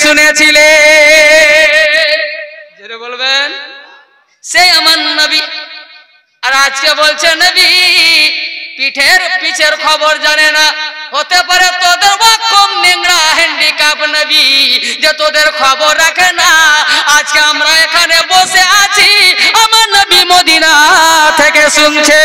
শুনেছিলে। জোরে বলবেন, সেই আমার নবী। আর আজকে বলছে নবী পিছের খবর জানে না। হতে পারে তোদের কম নেংড়া হ্যান্ডিক্যাপ নবী যে তোদের খবর রাখে না। আজকে আমরা এখানে বসে আছি, আমার নবী মদিনা থেকে শুনছে।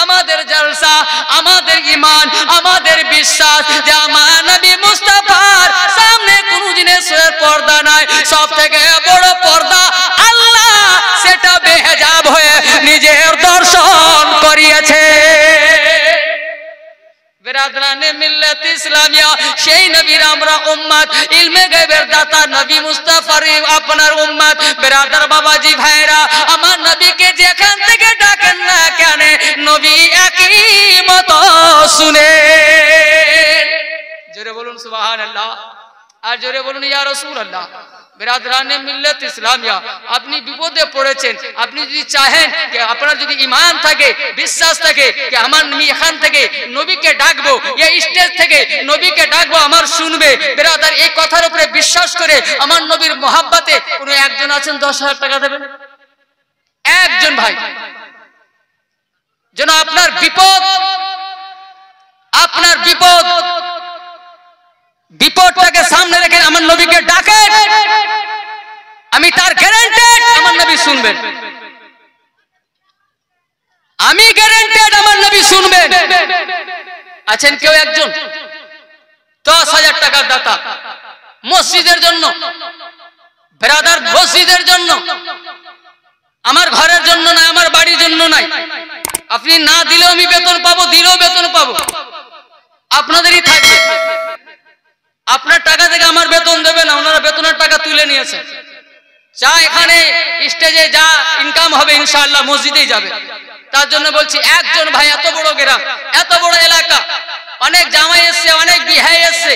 আমাদের জলসা, আমাদের ঈমান, আমাদের বিশ্বাস যে আমার নবী মুস্তাফার সামনে কোন জিনিসের পর্দা নাই। সব থেকে বড় পর্দা আল্লাহ সেটা বেহেজাব হয়ে নিজের দর্শন করিয়েছে। বিরাদরানে মিল্লাত ইসলামিয়া, সেই নবীর আমরা উম্মত, ইলমে গায়বের দাতা নবী মুস্তাফার আপনার উম্মত। বিরাদর বাবাজি ভাইরা, আমার নবীকে যেখান থেকে ডাকেন না কেন নবী একই মতো শুনে। জোরে বলুন সুবহানাল্লাহ, আর জোরে বলুন ইয়া রাসূলুল্লাহ। বিরাদরানে মিল্লাত ইসলামিয়া, আপনি বিপদে পড়েছেন, আপনি যদি চাহেন যে আপনার যদি ঈমান থাকে, বিশ্বাস থাকে যে আমার আমি এখান থেকে নবীকে ডাকবো, এই স্টেজ থেকে নবীকে ডাকবো, আমার শুনবে। বিরাদার এই কথার উপরে বিশ্বাস করে আমার নবীর মহাব্বতে কোন একজন আছেন 10,000 টাকা দেবেন? একজন ভাই যেন আপনার বিপদটাকে সামনে রেখে আমার নবীকে ডাকেন, আমি তার গ্যারান্টেড আমার নবী শুনবেন। আমি গ্যারান্টেড আমার নবী শুনবেন। আছেন কেউ একজন? 10,000 টাকার দাতা মসজিদের জন্য, ব্রাদার মসজিদের জন্য, আমার ঘরের জন্য না, আমার বাড়ির জন্য নাই। আপনি না দিলেও আমি বেতন পাবো, দিলেও বেতন পাবো, আপনাদেরই থাকবে। আপনার টাকা থেকে আমার বেতন দেবে না, ওনারা বেতনের টাকা তুলে নিয়েছে। যা এখানে স্টেজে যা ইনকাম হবে ইনশাআল্লাহ মসজিদেই যাবে। তার জন্য বলছি একজন ভাই, এত বড় গ্রাম, এত বড় এলাকা, অনেক জামাই এসছে, অনেক বিহাই এসছে,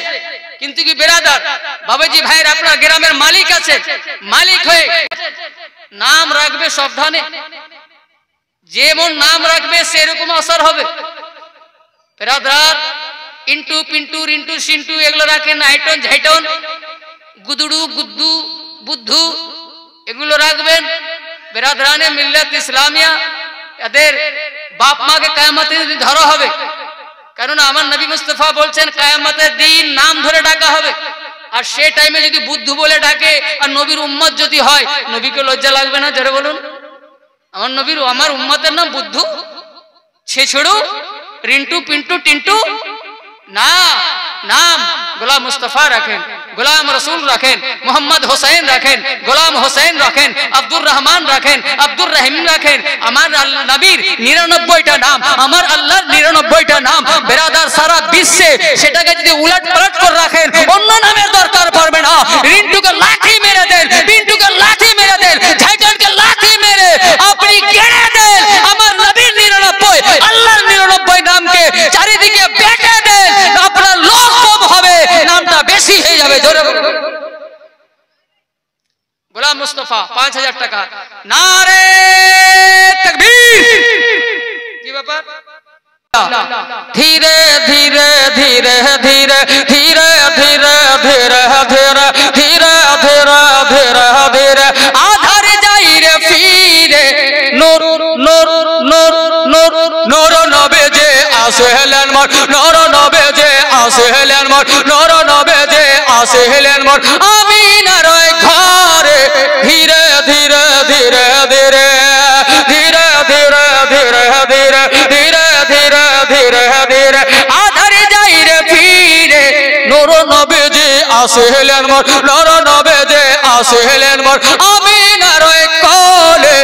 কিন্তু কি বেরাদার বাবাজি ভাইয়ের আপনার গ্রামের মালিক আছে, মালিক হয়ে নাম রাখবে সাবধানে। যেমন নাম রাখবে সেরকম আসর হবে। বেরাদার ইন্টু পিন্টু রিন্টু সিন্টু এগুলো রাখেন, আইটন ঝাইটন গুদুড়ু গুদ্দু বুদ্ধু এগুলো রাখবেন। বেরাদরানে মিল্লাত ইসলামিয়া, এদের বাপ মাকে কিয়ামতের দিন ধরা হবে। কারণ আমার নবী মুস্তাফা বলছেন কিয়ামতের দিন নাম ধরে ডাকা হবে। আর সেই টাইমে যদি বুদ্ধু বলে ডাকে আর নবীর উম্মত যদি হয়, নবীকে লজ্জা লাগবে না? জোরে বলুন। আমার নবীর আমার উম্মতের নাম বুদ্ধু, ছেছড়ু, রিন্টু পিন্টু টিন্টু না, নাম গোলাম মুস্তাফা রাখেন, গোলাম রসুল রাখেন, মোহাম্মদ হোসেন রাখেন, গোলাম হোসেন রাখেন, আব্দুর রহমান রাখেন, আব্দুর রহিম রাখেন। আমার নবীর 99টা নাম, আমার আল্লাহর 99টা নাম। বেরাদার সারা বিশ্বে সেটাকে যদি উলট পালট করে রাখেন, অন্য নামের দরকার পড়বে না। রিন্টুকে লাঠি মেরে দেন, পিন্টুকে লাঠি মেরে দেন, ঝাইটনকে লাঠি মেরে আপনি গেড়ে দেন। আমার নবীর 99, আল্লাহর 99 নামকে চারিদিকে বেটে দেন, আপনার লোক কম হবে, নামটা বেশি হয়ে যাবে। জোরে গোলাম মুস্তাফা 5,000 টাকা। নারে তাকবীর। কি ব্যাপার? ধীরে ধীরে ধীরে ধীরে ধীরে ধীরে ধীরে ধীরে ধীরে ধীরে ধীরে ধীরে আধারে যাই রে ফিরে, নূর নূর নূর নূর নূর নবে যে আসেলেন মোর, নূর নবে যে আসেলেন মোর, নূর নবে যে আসেলেন মোর আমিনার ঘরে। ধীরে ধীরে ধীরে ধীরে ধীরে ধীরে ধীরে ধীরে ধীরে ধীরে ধীরে ধীরে আধারে যাই রে ফিরে, নূর নবে যে আসেলেন মোর, নূর নবে যে আসেলেন মোর আমিনার কোলে।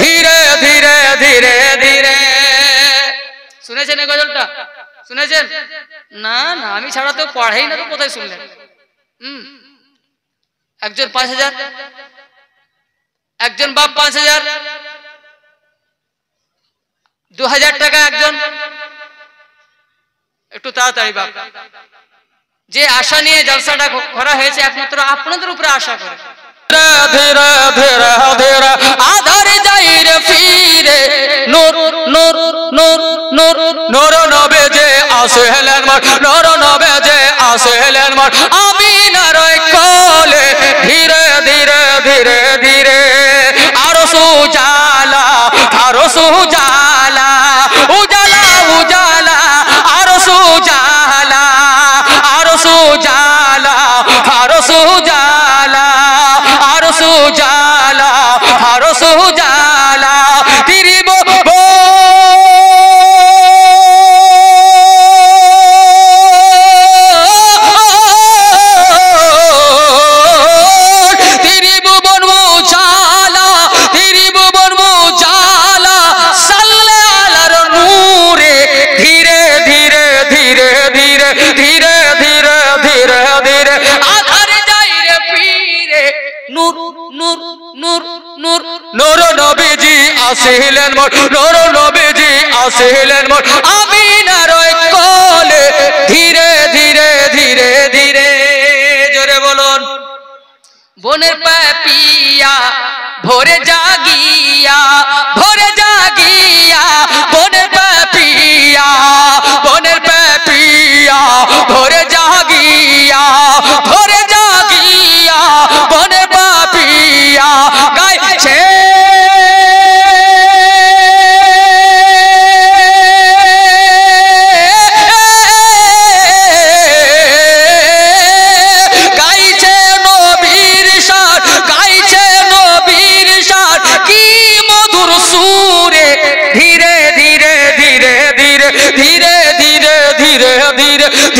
ধীরে ধীরে ধীরে ধীরে। শুনেছেন এই গজলটা? শুনেছেন? না না, আমি ছাড়া তো পড়াই না, তো কোথায় শুনলেন? একজন 5,000, একজন বাপ 5,000, 2,000 টাকা একজন। একটু তাড়াতাড়ি বাপ। যে আশা নিয়ে জলসাটা করা হয়েছে একমাত্র আপনাদের উপরে আশা করে। ধীরে ধীরে ধীরে আধারে যাই রে ফিরে, নূর নূর নূর নূর নূর নবে যে আসেলেন মোর, নূর নবে যে আসেলেন মোর মোর আমিনার কোলে ধীরে ধীরে ধীরে ধীরে আরশ উজালা আরশ উজালা উজালা উজালা আরশ উজালা আরশ উজালা আরশ উজালা আরশ উজালা আরশ উজালা তিরিব আসিলেন মোর নূর নবীজি আসিলেন মোর আমিনার কোলে ধীরে ধীরে ধীরে ধীরে জোরে বলুন বনের পাপিয়া ভোরে জাগিয়া ভোরে জাগিয়া বনের পাপিয়া বনের পাপিয়া ভোরে জাগিয়া ভোরে জাগিয়া বনের পাপিয়া গাইছে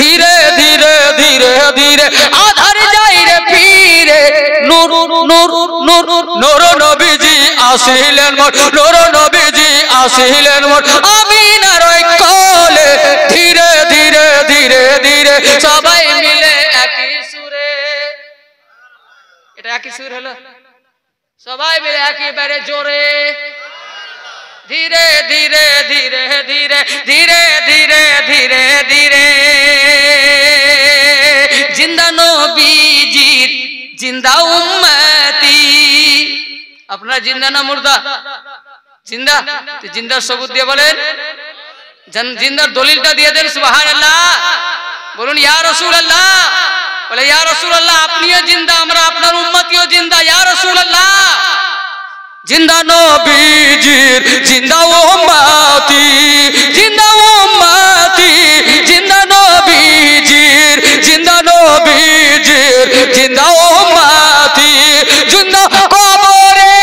ধীরে ধীরে ধীরে ধীরে আধার যাই রে পীরে নূর নূর নূর নূর নবীজি আসিলেন মোর নূর নবীজি আসিলেন মোর আমিনার কোলে ধীরে ধীরে ধীরে ধীরে সবাই মিলে একই সুরে এটা একই সুর হলো সবাই মিলে একেবারে জোরে ধীরে ধীরে ধীরে ধীরে ধীরে ধীরে ধীরে ধীরে জিন্দা নবীজির জিন্দা উম্মতি আপনারা জিন্দা না মুর্দা জিন্দা জিন্দার সবুত দিয়ে বলেন জিন্দার দলিলটা দিয়ে দেন সুবহানাল্লাহ বলুন ইয়া রাসূলুল্লাহ বলে ইয়া রাসূলুল্লাহ আপনিও জিন্দা আমরা আপনার উম্মতিও জিন্দা ইয়া রাসূলুল্লাহ জিন্দা নবীজির জিন্দা উম্মতি জিন্দা উম্মতি জিন্দা নবীজির জিন্দা নবীজির জিন্দা উম্মতি জিন্দা কবরে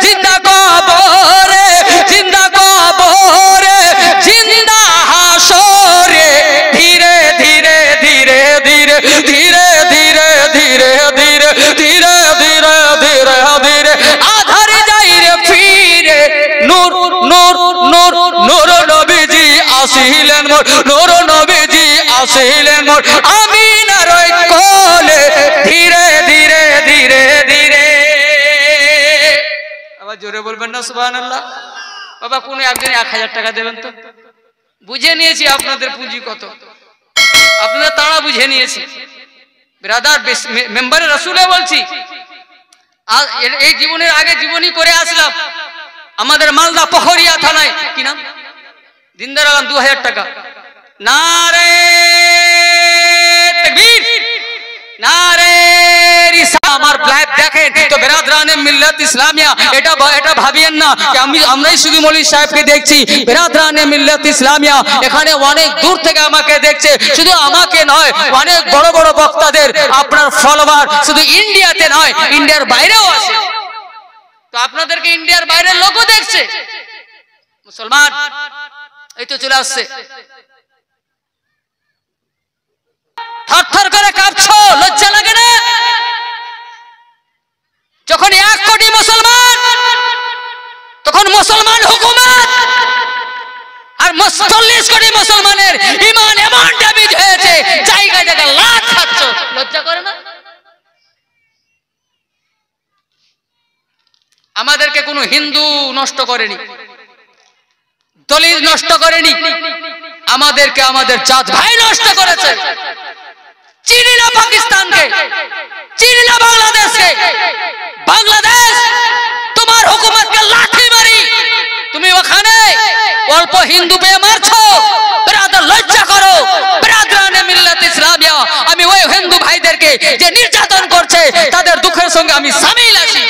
জিন্দা কবরে জিন্দা কবরে জিন্দা হাসরে ধীরে ধীরে ধীরে ধীরে ধীরে ধীরে ধীরে ধীরে ধীরে ধীরে ধীরে ধীরে আধারে যাই রে ফিরে নূর নূর নূর নূর নবীজি আসিলেন মোর নূর নবীজি আসিলেন মোর আমিনার কোলে ধীরে ধীরে ধীরে ধীরে আবার জোরে বলবেন না সুবহানাল্লাহ বাবা কোন একদিন 1000 টাকা দেবেন তো বুঝে নিয়েছি আপনাদের পুঁজি কত আপনারা তারা বুঝে নিয়েছি ব্রাদার মেম্বারে রাসূলে বলছি এই জীবনের আগে জীবনী করে আসলাম আমাদের মালদা পখরিয়া থানায় কি নাম দিনদার আলম 2000 টাকা নারে তাকবীর নারে রিসা আমার লাইভ দেখেন তো বিরাদরানে মিল্লাত ইসলামিয়া এটা ভাবিয়েন না যে আমরাই শুধু মৌলভী সাহেবকে দেখছি বিরাদরানে মিল্লাত ইসলামিয়া এখানে অনেক দূর থেকে আমাকে দেখছে শুধু আমাকে নয় অনেক বড় বড় বক্তাদের আপনার ফলোয়ার শুধু ইন্ডিয়াতে নয় ইন্ডিয়ার বাইরেও আছে তো আপনাদেরকে ইন্ডিয়ার বাইরের লোকও দেখছে মুসলমান এই তো চলে আসছে থরথর করে কাঁপছো লজ্জা লাগে না যখন 1 কোটি মুসলমান তখন মুসলমান হুকুমত আর 40 কোটি মুসলমানের ঈমান এমন ড্যামেজ হয়েছে জায়গা জায়গা লাত খাচ্ছ লজ্জা করে না আমাদেরকে কোনো হিন্দু নষ্ট করেনি দলিত নষ্ট করেনি আমাদেরকে আমাদের জাত ভাই নষ্ট করেছে চিনি না পাকিস্তানকে চিনি না বাংলাদেশকে বাংলাদেশ তোমার হুকুমতকে লাঠি মারি, তুমি ওখানে অল্প হিন্দু পেয়ে মারছো। ব্রাদার লজ্জা করো, ব্রাদারানে মিল্লাত ইসলামিয়া, আমি ওই হিন্দু ভাইদেরকে যে নির্যাতন করছে তাদের দুঃখের সঙ্গে আমি শামিল আছি।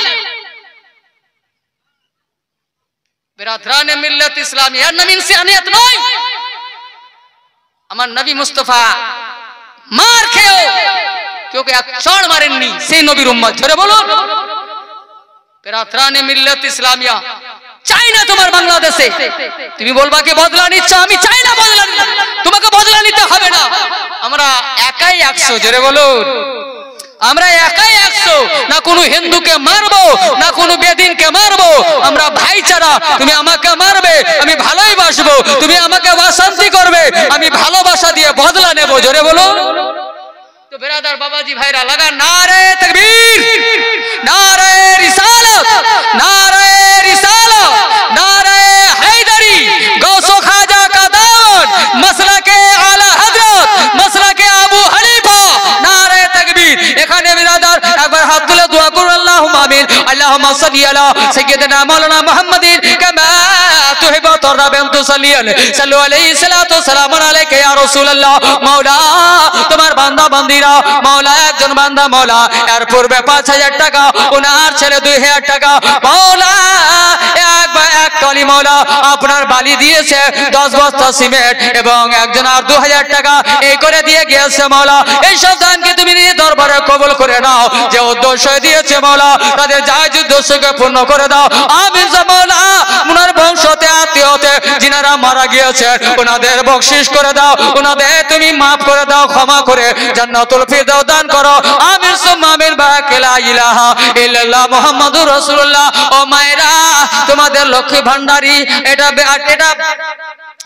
ব্রাদারানে মিল্লাত ইসলামিয়া এর নাম ইনসানিয়ত নয়। আমার নবী মুস্তাফা মার খেয়েও কেউ এক চড় মারেননি, সেই নবীর উম্মত। জোরে বলুন। ব্রাদারানে মিল্লাত ইসলামিয়া চাই না তোমার বাংলাদেশে। তুমি বলবা কি বদলা নিচ্ছ, আমি চাই না বদলা, তোমাকে বদলা নিতে হবে না। আমরা একাই 100। জোরে বলুন। আমরা একাই 100, না কোনো হিন্দুকে মারবো না কোনো বেদিনকে মারবো। আমরা ভাইচারা, তুমি আমাকে মারবে আমি ভালোই বাসবো, তুমি আমাকে অশান্তি করবে আমি ভালোবাসা দিয়ে বদলা নেব। জোরে বলুন। তো বেরাদার বাবাজি ভাইরা লাগা নারে তাকবীর, নারে রিসালাত, নারে রিসালাত, নারে হায়দারি, গৌসো খাজা কা দাওয়াত, মাসলাকে আলা হযরত, মাসলাকে আবু হানিফা, নারে তাকবীর। এখানে বেরাদার একবার হাত তুলে দোয়া করুন, আল্লাহুম্মা আমিন। আল্লাহুম্মা সাল্লি আলা সাইয়্যিদিনা মাওলানা মুহাম্মাদিন কামা তুহিব্বু তাররাবিন তুসাল্লি আলাইহি সাল্লু আলাইহি সালাতু সালামুন আলাইকা ইয়া রাসূলুল্লাহ। মাওলা তোমার বান্দা বান্দিরা, মাওলা একজন বান্দা মাওলা এর পূর্বে 5000 টাকা, ওনার ছেলে 2000 টাকা, মাওলা এক টলি মাওলা আপনার বালি দিয়েছে, 10 বস্তা সিমেন্ট এবং একজন আর 2000 টাকা এই করে দিয়ে গিয়েছে মাওলা। এই সব দানকে তুমি নিয়ে দরবারে কবুল করে নাও। যে উদ্দেশ্য দিয়েছে মাওলা তাদের জায়েজ উদ্দেশ্যকে পূর্ণ করে দাও। আমিন মাওলা। ওনার বংশতে আত্মীয়তে যিনারা মারা গিয়েছেন ওনাদের বকশিশ করে দাও, ওনাদের তুমি মাফ করে দাও, ক্ষমা করে জান্নাতুল ফিরদাউস দান করো। আমিন সুম্মা আমিন। লা ইলাহা ইল্লাল্লাহ মুহাম্মাদুর রাসূলুল্লাহ। ও মায়েরা তোমাদের লক্ষ্মী ভান্ডারী, এটা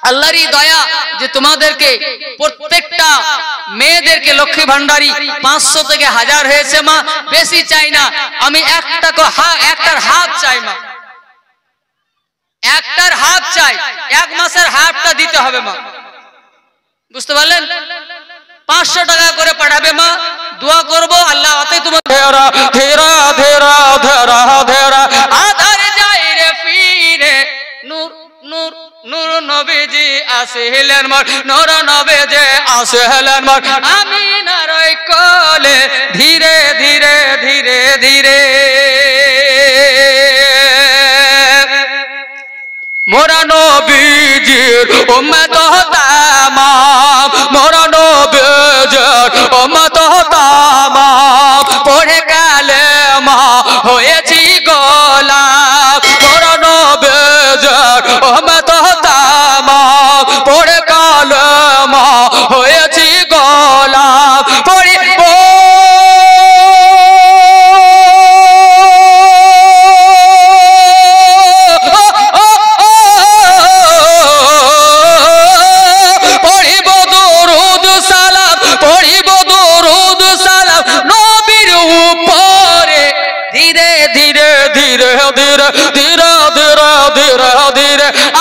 আল্লাহরই দয়া যে তোমাদেরকে প্রত্যেকটা মেয়েদেরকে লক্ষ্মী ভান্ডারী 500 থেকে 1000 হয়েছে মা। বেশি চাই না আমি, একটার হাফ চাই মা, একটার হাফ চাই, 1 মাসের হাফটা দিতে হবে মা। বুঝতে পারলেন? 500 টাকা করে পাঠাবে মা। দোয়া করব আল্লাহ আতে তোমার ধেরা ধেরা ধেরা ধেরা ধেরা আধার যায় রে ফিরে। নূর নূর নূর নবীজি আসিলেন মোর, নূর নবীজি আসিলেন মোর আমিনার কোলে ধীরে ধীরে ধীরে ধীরে। মোরা নবীজির উম্মত তামাম, মোরা নবীজির উম্মত তামাম, পড়ে কালেমা হয়েছি গোলাম। মোরা নবীজির উম্মত তামাম, পড়ে কালেমা হয়েছি গোলাম। পড়ি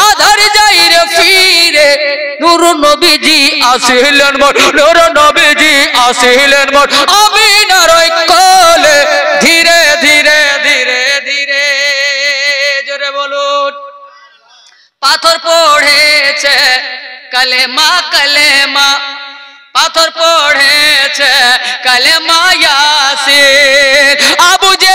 আধার যাই রে ফিরে। নূর নবীজি আসিলেন মোর, নূর নবীজি আসিলেন মোর আমিনার কোলে ধীরে ধীরে ধীরে ধীরে। জোরে বলুন। পাথর পড়েছে কালেমা কালেমা, পাথর পড়েছে কালেমা ইয়াসিন। আবু যে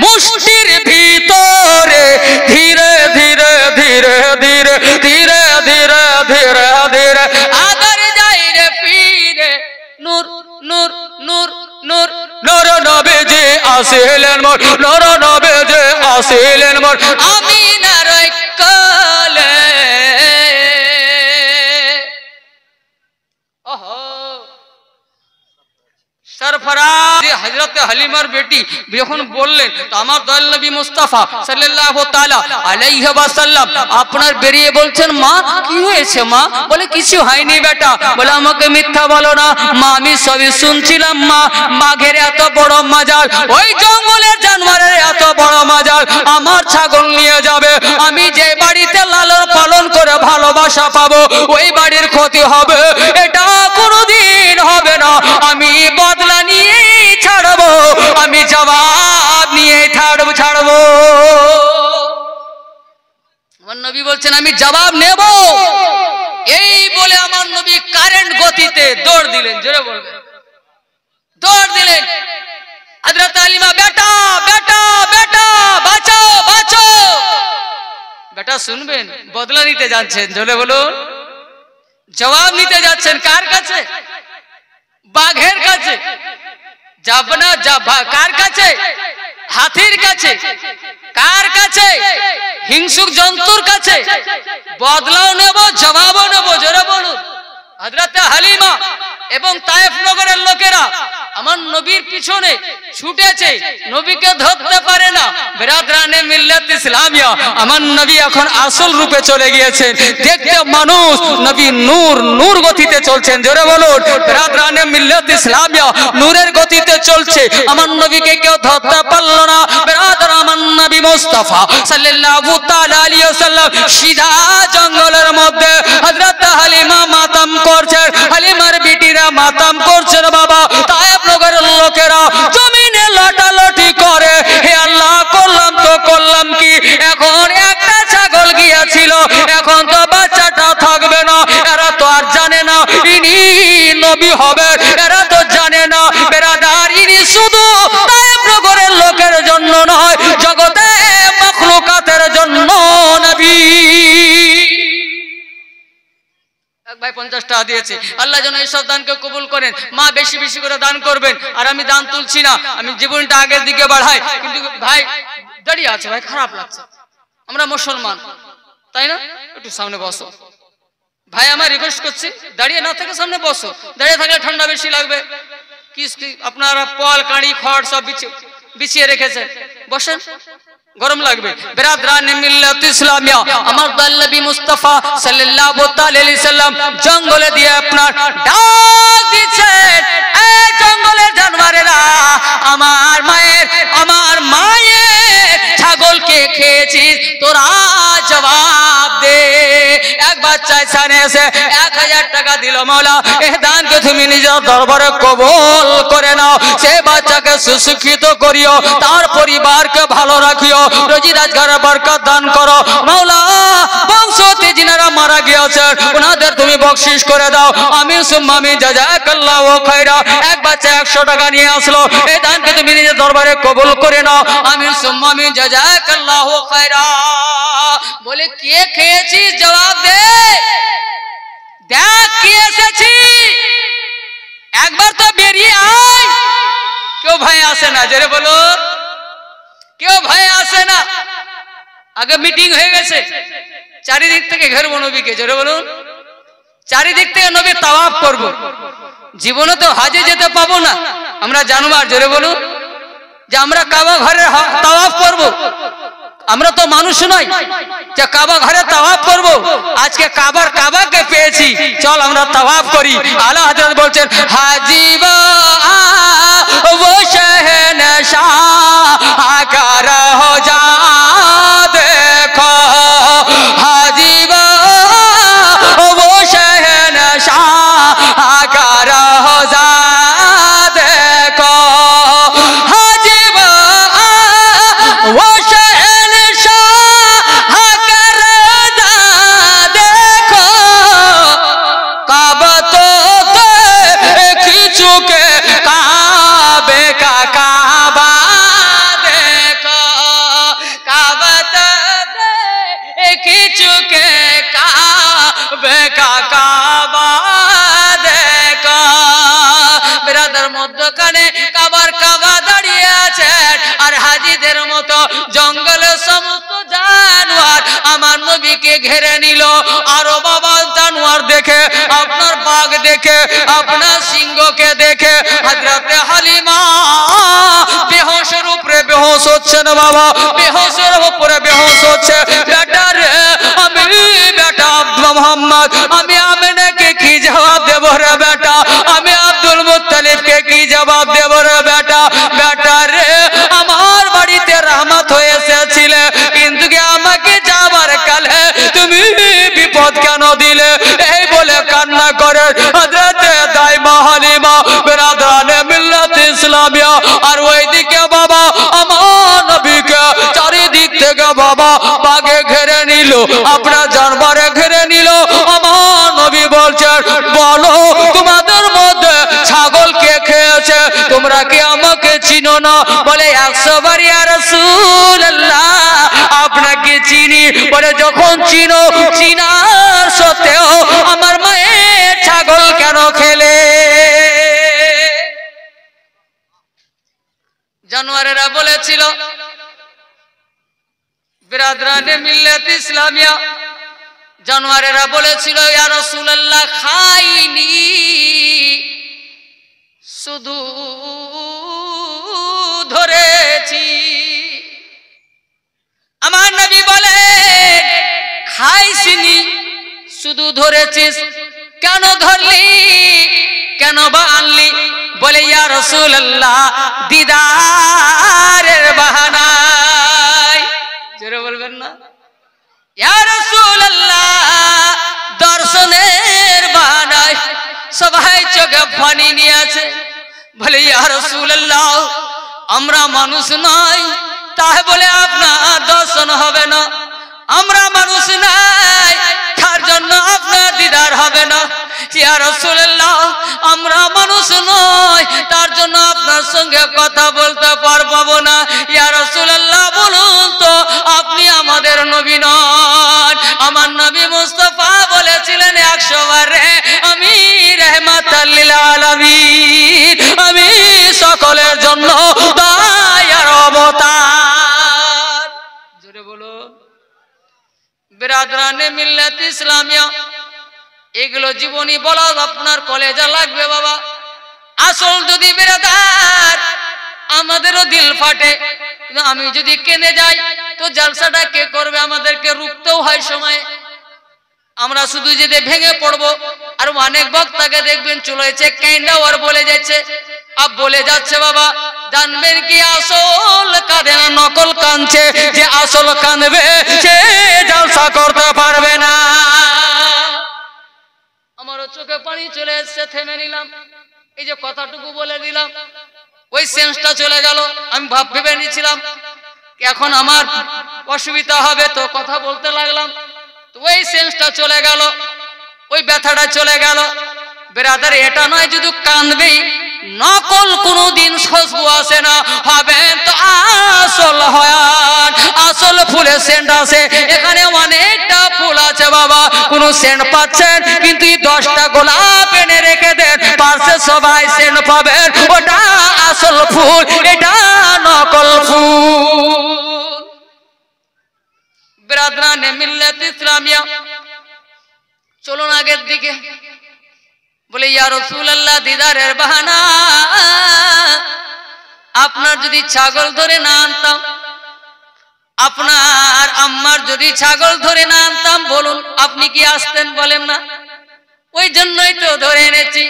মুষ্টির ভিতরে ধীরে ধীরে ধীরে ধীরে ধীরে ধীরে ধীরে ধীরে আদার যাই রে ফিরে। নূর নূর নূর নূর নূর নবীজি আসিলেন মোর, নূর নবীজি আসিলেন মোর আমিনার কোলে। সরফরাজ হযরত হযরত হালিমার বেটি যখন বললেন তো আমার দয়াল নবী মুস্তাফা সাল্লাল্লাহু তাআলা আলাইহি ওয়াসাল্লাম আপনার বেরিয়ে বলছেন মা কি হয়েছে মা? বলে কিছু হয়নি বেটা। বলে আমাকে মিথ্যা বলো না মা, আমি সবই শুনছিলাম মা। বাঘের এত বড় মাজাল, ওই জঙ্গলের জানোয়ারের এত বড় মাজাল, আমার ছাগল নিয়ে যাবে, আমি যে বাড়িতে লালন পালন করে ভালোবাসা পাবো ওই বাড়ির ক্ষতি হবে, এটা কোনোদিন হবে না। আমি বদলা নিয়ে ছাড়বো, আমি জবাব নিয়ে ছাড়বো। আমার নবী বলছেন আমি জবাব নেব। এই বলে আমার নবী কারেন্ট গতিতে দৌড় দিলেন, জোরে বলবেন, দৌড় দিলেন। হযরত হালিমা বেটা বেটা বেটা বাঁচাও বাঁচাও। বেটা শুনবেন, বদলা নিতে যাচ্ছেন, জোরে বলুন, জবাব নিতে যাচ্ছেন কার কাছে? বাঘের কাছে। যাব না, কার কাছে? হাতির কাছে। কার কাছে? হিংসুক জন্তুর কাছে। বদলাও নেব, জবাবও নেব, জোরে বলুন। হযরত হালিমা এবং তায়েফ নগরের লোকেরা আমার নবীর পিছনে ছুটেছে, নবীকে ধরতে পারে না। বিরাদরানে মিল্লাত ইসলামিয়া, আমার নবী এখন আসল রূপে চলে গিয়েছেন। দেখতে মানুষ, নবী নূর, নূর গতিতে চলছেন, জোরে বলুন। বিরাদরানে মিল্লাত ইসলামিয়া নূরের গতিতে চলছে, আমার নবীকে কেউ ধরতে পারলো না। বিরাদর আমার নবী মুস্তাফা সাল্লাল্লাহু তাআলা আলাইহি ওয়াসাল্লাম সিধা জঙ্গলের মধ্যে হযরত হালিমা মাতাম করছেন, হালিমার বিটিরা মাতাম করছেন। বাবা তায়েফ নগরের লোকেরা জমিনে লাটালাটি করে, হে আল্লাহ করলাম তো করলাম কি, এখন একটা ছাগল গিয়েছিল, এখন তো বাচ্চাটা থাকবে না। এরা তো আর জানে না ইনি নবী হবে, এরা তো জানে না বেরাদার ইনি শুধু তায়েফ নগরের লোকের জন্য নয়, জগতে মাখলুকাতের জন্য নবী। ভাই 50 টাকা দিয়েছে, আল্লাহ যেন এই সব দানকে কবুল করেন। মা বেশি বেশি করে দান করবেন। আর আমি দান তুলছি না, আমি জীবনটা আগের দিকে বাড়াই। কিন্তু ভাই দাঁড়িয়ে আছে, ভাই খারাপ লাগছে, আমরা মুসলমান তাই না? একটু সামনে বসো ভাই, আমার রিকোয়েস্ট করছি, দাঁড়িয়ে না থেকে সামনে বসো। দাঁড়িয়ে থাকলে ঠান্ডা বেশি লাগবে। কি আপনারা পল কাঁড়ি খড় সব বিছিয়ে রেখেছেন, বসেন, গরম লাগবে। বিরাদরানে মিল্লাত ইসলামিয়া, আমার দয়াল নবী মুস্তাফা সাল্লাল্লাহু তাআলা আলাইহি সাল্লাম জঙ্গলে দিয়ে আপনার ডাক দিচ্ছেন, এই জঙ্গলের জানোয়ারেরা, আমার মায়ের ছাগলকে খেয়েছিস, তোরা জবাব দে। এক বাচ্চা এখানে এসে 1000 টাকা দিল। মাওলা এই দানকে তুমি নিজের দরবারে কবুল করে নাও, সে বাচ্চাকে সুশিক্ষিত করিও, তার পরিবারকে ভালো রাখিও, রোজি রোজগারের বরকত দান করো। মাওলা বংশতে যিনারা মারা গিয়েছেন ওনাদের তুমি বকশিশ করে দাও। আমিন সুম্মা আমিন, জাযাকাল্লাহু খায়রা। এক বাচ্চা 100 টাকা নিয়ে আসলো, এই দানকে তুমি নিজের দরবারে কবুল করে নাও। আমিন সুম্মা আমিন, জাযাকাল্লাহু খায়রা। বলে কে খেয়েছিস জবাব দে, দেখ কে এসেছি, একবার তো বেরিয়ে আয়। কেউ ভয় আসে না, জোরে বলো, কেউ ভয় আসে না। আগে মিটিং হয়ে গেছে, চারিদিক থেকে ঘেরবো নবীকে, জোরে বলুন, চারিদিক থেকে নবী তাওয়াফ করব। জীবনে তো হাজে যেতে পাবো না, আমরা জানোয়ার, জোরে বলুন, যে আমরা কাবা ঘরে তাওয়াফ করব। আমরা তো মানুষ নই যে কাবা ঘরে তাওয়াফ করব। আজকে কাবাকে পেয়েছি, চল আমরা তাওয়াফ করি। আলা হযরত বলছেন, হাজিবা वो शहनशाह कर हो जा देखो, हाजीबा वो शहनशाह कर हो जा देखो, हाजीबा वो शहनशाह कर जा देखो, काबा तो चुके काबे का काबा देखो, काबा देखी चुके काबे का काबा देखो। बिरादर मध्यखाने काবার কাবা দাঁড়িয়ে আছেন, আর হাজিদের মতো জঙ্গলের সমস্ত জানোয়ার আমার নবীকে ঘিরে নিল। আর বাবা জানোয়ার দেখে, আপনার বাঘ দেখে, আপনার সিংহকে দেখে হযরত হালিমা বেহোশ হচ্ছে না বাবা, বেহোশের উপরে বেহোশ হচ্ছে। বেটা রে আমি বেটা আব্দুল মোহাম্মদ, আমি আমিনাকে কি জবাব দেব রে বেটা, আমি আব্দুল মুত্তালিবকে কি জবাব দেব রে বেটা। বেটা রে আমার বাড়িতে রহমত হয়ে এসেছিলে, কিন্তু কি আমাকে যাবার কালে তুমি বিপদ কেন দিলে? এই বলে কান্না করে হযরতে দাইমা হালিমা বিরাদরানে মিল্লাত ইসলামিয়া আর ওইদিকে বাবা আমার নবীকে চারিদিক থেকে বাবা বাগে ঘিরে নিল, আপনার জানবারে ঘিরে নিল। আমার নবী বলছেন বলো তোমাদের মধ্যে ছাগল কে খেয়েছে? তোমরা কি আমাকে চিনো না? বলে 100 বার ইয়া রাসূলুল্লাহ আপনাকে চিনি। বলে যখন চিনো, চিনার সত্ত্বেও আমার মায়ের ছাগল কেন খেলে? জানোয়ারেরা বলেছিল বিরাদরানে মিল্লাত ইসলামিয়া, জানোয়ারেরা বলেছিল ইয়া রাসূলুল্লাহ খাইনি, শুধু ধরেছি। আমার নবী বলে খাইসনি, শুধু ধরেছিস। কেন ধরলি, কেন বা আনলি? বলে ইয়া রাসূলুল্লাহ দিদারের বাহানায়। জোরে বলবেন না ইয়া রাসূলুল্লাহ, দর্শনের বাহানায়। সবাই চোখে পানি নিয়ে আছে। বলে ইয়া রাসূলুল্লাহ আমরা মানুষ নয়, তাই বলে আপনার দর্শন হবে না। আমরা মানুষ নাই, তার জন্য আপনার দিদার হবে না। ইয়া রাসূলুল্লাহ আমরা মানুষ নয়, তার জন্য আপনার সঙ্গে কথা বলতে পারবো না। ইয়া রাসূলুল্লাহ বলুন তো আপনি আমাদের নবী নন? আমার নবী মুস্তাফা বলেছিলেন 100 বার আমি রাহমাতাল লিল আলামিন, আমি সকলের জন্য দয়ার অবতার। জোরে বলো বিরাদরানে মিল্লাত ইসলামিয়া। এগুলো জীবনী বলা আপনার কলেজা লাগবে বাবা। আসল যদি বিরাদার আমাদেরও দিল ফাটে, আমি যদি কেনে যাই তো জলসাটা কে করবে? আমাদেরকে রুখতেও হয় সময়। আমরা শুধু যদি ভেঙে পড়বো, আর অনেক বক্তাকে দেখবেন চলেছে কেন্দাও আর বলে যাচ্ছে, আব বলে যাচ্ছে বাবা জানবেন কি আসল কাঁদে না নকল কাঁদছে, যে আসল কাঁদবে সে জলসা করতে পারবে না। আমারও চোখে পানি চলে এসছে, থেমে নিলাম। এই যে কথাটুকু বলে দিলাম, ওই সেন্সটা চলে গেল। আমি ভেবে নিয়েছিলাম এখন আমার অসুবিধা হবে, তো কথা বলতে লাগলাম, তো ওই সেন্সটা চলে গেল, ওই ব্যথাটা চলে গেল। ব্রাদার এটা নয় শুধু কাঁদবেই, নকল কোনদিন খুশবু আসে না, হবে তো আসল হয়ান। আসল ফুলে সেন্ট আছে, এখানে অনেকটা ফুল আছে বাবা, কোন সেন্ট পাচ্ছেন কিন্তু 10টা গোলাপ এনে রেখে দেন, পাশে সবাই সেন্ট পাবেন, ওটা আসল ফুল, এটা নকল ফুল। বিরাদরানে মিল্লাত ইসলামিয়া চলুন আগের দিকে। বলে ইয়া রাসূলুল্লাহ দিদারের বাহানা, আপনার যদি ছাগল ধরে না আনতাম, আপনার আম্মার যদি ছাগল ধরে না আনতাম, বলুন আপনি কি আসতেন? বলেন না। ওই জন্যই তো ধরে এনেছি।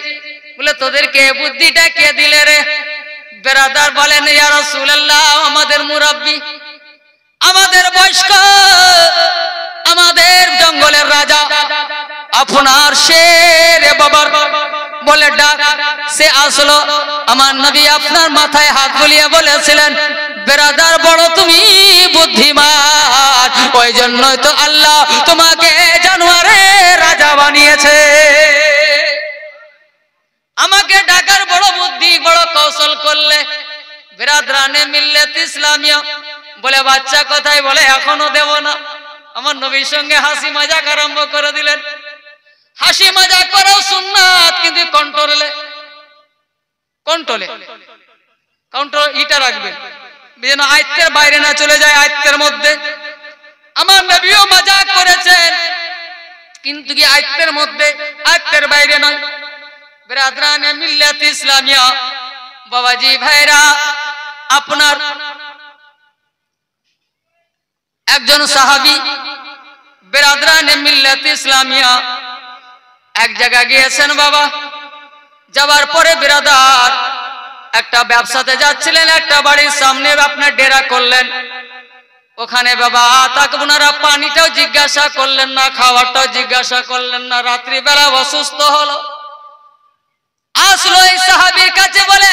বলে তোদেরকে বুদ্ধিটা কে দিলে রে? বেরাদার বলেন ইয়া রাসূলুল্লাহ আমাদের মুরাব্বি, আমাদের বয়স্ক, আমাদের জঙ্গলের রাজা আপনার শের বাবার বলে ডাক, সে আসলো। আমার নবী আপনার মাথায় হাত বুলিয়ে বলেছিলেন বেরাদার বড় তুমি বুদ্ধিমান, ওই জন্যই তো আল্লাহ তোমাকে জানোয়ারের রাজা বানিয়েছে। আমাকে ডাকার বড় বুদ্ধি, বড় কৌশল করলে। বিরাদরানে মিল্লাত ইসলামিয়া বলে বাচ্চা কোথায়? বলে এখনো দেব না। আমার নবীর সঙ্গে হাসি মজাক আরম্ভ করে দিলেন। হাসি মজাক করাও সুন্নাত, কিন্তু কন্ট্রোলে কন্ট্রোল ইটা রাখবেন যেন আয়ত্তের বাইরে না চলে যায়, আয়ত্তের মধ্যে। আমার নবীও মজাক করেছেন, কিন্তু কি আয়ত্তের মধ্যে, আয়ত্তের বাইরে নয়। বিরাদরানে মিল্লাত ইসলামিয়া বাবাজি ভাইরা, আপনার একজন সাহাবী বেরাদরানে মিল্লাত ইসলামিয়া এক জায়গায় গিয়েছেন বাবা। যাওয়ার পরে বেরাদার একটা ব্যবসাতে যাচ্ছিলেন, একটা বাড়ির সামনে আপনার ডেরা করলেন। ওখানে বাবা তাকে ওনারা পানিটাও জিজ্ঞাসা করলেন না, খাওয়ারটাও জিজ্ঞাসা করলেন না। রাত্রিবেলা অসুস্থ হলো, আসলো এই সাহাবীর কাছে, বলে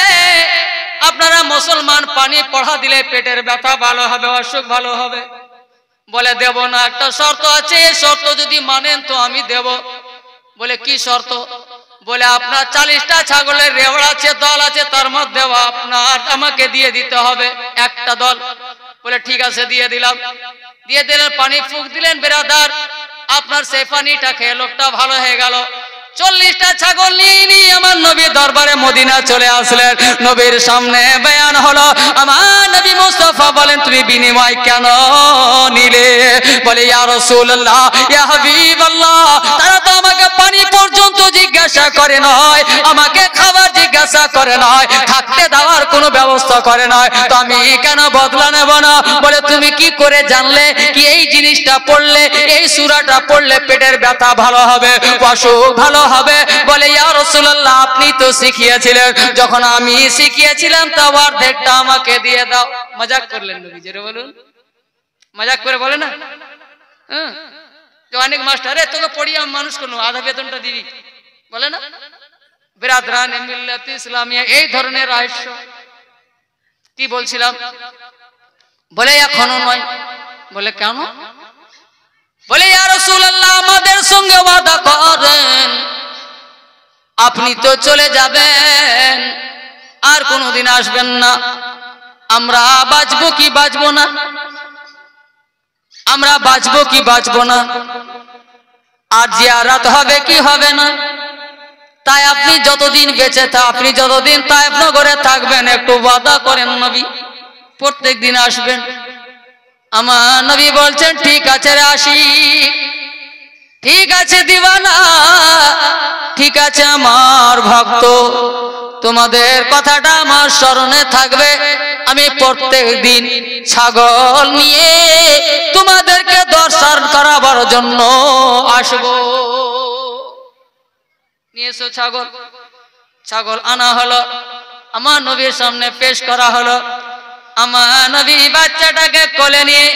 আপনারা মুসলমান, পানি পড়া দিলে পেটের ব্যথা ভালো হবে, অসুখ ভালো হবে। বলে দেব না, একটা শর্ত আছে, এই শর্ত যদি মানেন তো আমি দেব। বলে কি শর্ত? বলে আপনার 40টা ছাগলের রেওড়া আছে, দল আছে, তার মধ্যে আপনার আমাকে দিয়ে দিতে হবে একটা দল। বলে ঠিক আছে, দিয়ে দিলাম। দিয়ে দিলেন, পানি ফুঁক দিলেন। বেরাদার আপনার সেই পানিটা খেয়ে লোকটা ভালো হয়ে গেল। 40টা ছাগল নিয়ে আমার নবী দরবারে মদিনা চলে আসলেন। নবীর সামনে বয়ান হলো। আমার নবী মুস্তাফা বলেন, তুমি বিনিময় কেন নিলে? বলে ইয়া রাসূলুল্লাহ, ইয়া হাবিবাল্লাহ, তারা তো আমাকে পানি পর্যন্ত জিজ্ঞাসা করে নয়, আমাকে খাবার জিজ্ঞাসা করে নয়, থাকতে দেওয়ার কোনো ব্যবস্থা করে নয়, তো আমি কেন বদলা নেব না? বলে তুমি কি করে জানলে কি এই জিনিসটা পড়লে, এই সূরাটা পড়লে পেটের ব্যথা ভালো হবে, অসুখ ভালো হবে? বলে ইয়া রাসূলুল্লাহ, আপনি তো শিখিয়েছিলেন, যখন আমি শিখিয়েছিলাম তো অর্ধেকটা আমাকে দিয়ে দাও। মজাক করলেন নবী, জোরে বলুন, মজাক করে বলে না? হ্যাঁ, অনেক মাস্টার তোকে পড়িয়ে মানুষ কোনো আধা বেতনটা দিবি বলে না। বেরাদরানে মিল্লাত ইসলামিয়া এই ধরনের রহস্য। কি বলছিলাম? বলে এখনো নয়। বলে কেন? বলে ইয়া রাসূলুল্লাহ, আমাদের সঙ্গে ওয়াদা করেন, আপনি তো চলে যাবেন, আর কোনোদিন আসবেন না। আমরা বাঁচবো কি বাঁচবো না? আমরা বাঁচবো কি বাঁচবো না? আর জিয়ারত হবে কি হবে না? তাই আপনি যতদিন বেঁচে আপনি যতদিন তায়েফ নগরে থাকবেন, একটু ওয়াদা করেন নবী, প্রত্যেক দিন আসবেন। আমার নবী বলছেন, ঠিক আছে রে, আসি। ঠিক আছে দিওয়ানা, ঠিক আছে আমার ভক্ত, তোমাদের কথাটা আমার স্মরণে থাকবে। আমি প্রত্যেক দিন ছাগল নিয়ে তোমাদেরকে দর্শন করাবার জন্য আসবো। নিয়ে এসো ছাগল। ছাগল আনা হলো, আমার নবীর সামনে পেশ করা হলো। আমার নবী বাচ্চাটাকে কোলে নিয়ে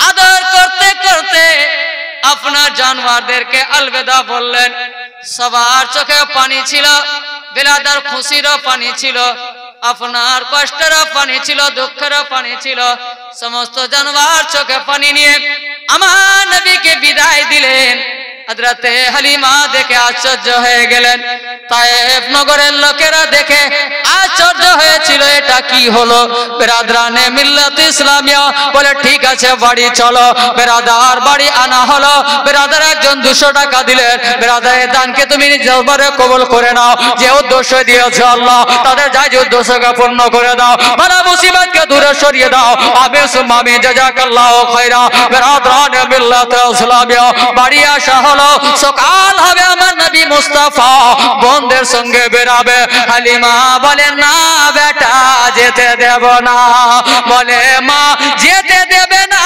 আদর করতে করতে আপনার জানোয়ারদেরকে আলবিদা বললেন। সবার চোখে পানি ছিল, বেলাদার খুশিরও পানি ছিল, আপনার কষ্টেরও পানি ছিল, দুঃখেরও পানি ছিল। সমস্ত জানোয়ার চোখে পানি নিয়ে আমার নবীকে বিদায় দিলেন। হযরতে হালিমা দেখে আশ্চর্য হয়ে গেলেন। তায়েফ নগরের লোকেরা দেখে আশ্চর্য হয়েছিল, এটা কি হলো? বেরাদরানে মিল্লাত ইসলামিয়া বলে, ঠিক আছে বাড়ি চলো। বেরাদার বাড়ি আনা হলো। বেরাদার একজন 200 টাকা দিলেন। বেরাদারের দানকে তুমি নিজে কবুল করে নাও, যে উদ্দেশ্য দিয়েছে আল্লাহ, তাদের যাই উদ্দেশ্যকে পূর্ণ করে দাও, বালা মুসিবতকে দূরে সরিয়ে দাও। আমি সুমামি জাযাকাল্লাহু খায়রা। বেরাদরানে মিল্লাত ইসলামিয়া বাড়ি আসা হলো। সকাল হবে, আমার নবী মুস্তাফা বোনদের সঙ্গে বেরাবে। হালিমা বলে, না বেটা, যেতে দেব না। বলে, মা যেতে দেবে না?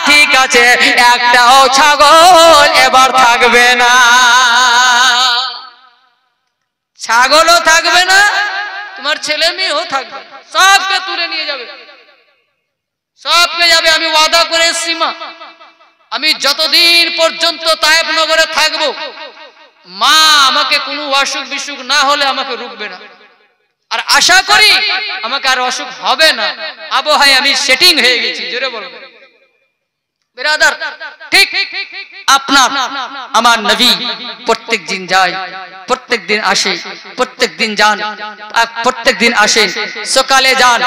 ঠিক আছে, একটাও ছাগল এবার থাকবে না। ছাগলও থাকবে না, তোমার ছেলে মেয়েও থাকবে, সবকে তুলে নিয়ে যাবে, সবকে যাবে। আমি ওয়াদা করে এসেছি মা, আমি যতদিন পর্যন্ত তায়েফ নগরে থাকবো, মা আমাকে কোনো অসুখ বিসুখ না হলে আমাকে রুখবে না, আর আশা করি আমাকে আর অসুখ হবে না। আবহাওয়ায় আমি সেটিং হয়ে গেছি, জোরে বলবো। বেরাদার, ঠিক আপনার আমার নবী প্রত্যেক দিন যায়, প্রত্যেক দিন আসে, প্রত্যেক দিন যান, প্রত্যেক দিন আসেন। সকালে যান,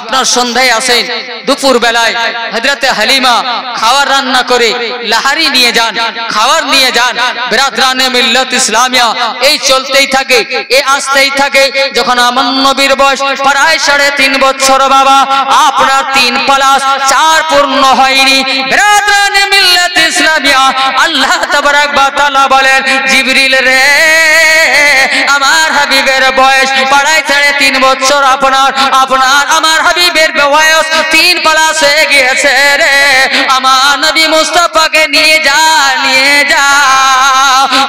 আপনার সন্ধ্যায় আসেন, দুপুর বেলায় হযরতে হালিমা খাবার রান্না করে লাহারি নিয়ে যান, খাবার নিয়ে যান। বেরাদরানে মিল্লাত ইসলামিয়া এই চলতেই থাকে, এই আসতেই থাকে। যখন আমার নবীর বয়স প্রায় 3.5 বছর বাবা, আপনার 3 প্লাস 4 পূর্ণ হয়নি। বেরাদরানে মিল্লাত ইসলামিয়া আল্লাহ তাবারাক ওয়া তাআলা বলেন, জিবরিল রে, আমার হাবিবের বয়স প্রায় 3.5 বছর, আপনার আমার হাবিবের বয়স 3 প্লাস হয়ে গিয়েছে রে, আমার নবী মুস্তাফাকে নিয়ে যা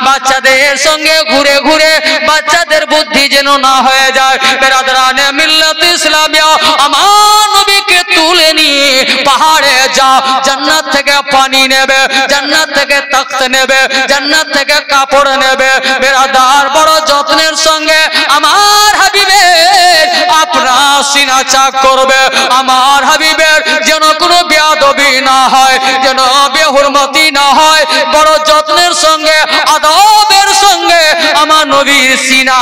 বাচ্চাদের সঙ্গে ঘুরে ঘুরে বাচ্চাদের বুদ্ধি যেন না হয়ে যায়। বেরাদরানে মিল্লাত ইসলামিয়া আমার নবীকে তুলে নিয়ে পাহাড়ে যা, জান্নাত থেকে পানি নেবে, জান্নাত থেকে তখ্ত নেবে, জান্নাত থেকে কাপড় নেবে। বেরাদার বড় যত্নের সঙ্গে আমার হাবিবের আপনার সিনা চাক করবে। আমার হাবিবের যেন কোনো বেয়াদবি না হয়, যেন বেহুরমতি না হয়, বড় যত্নের সঙ্গে আদবের সঙ্গে আমার নবীর সিনা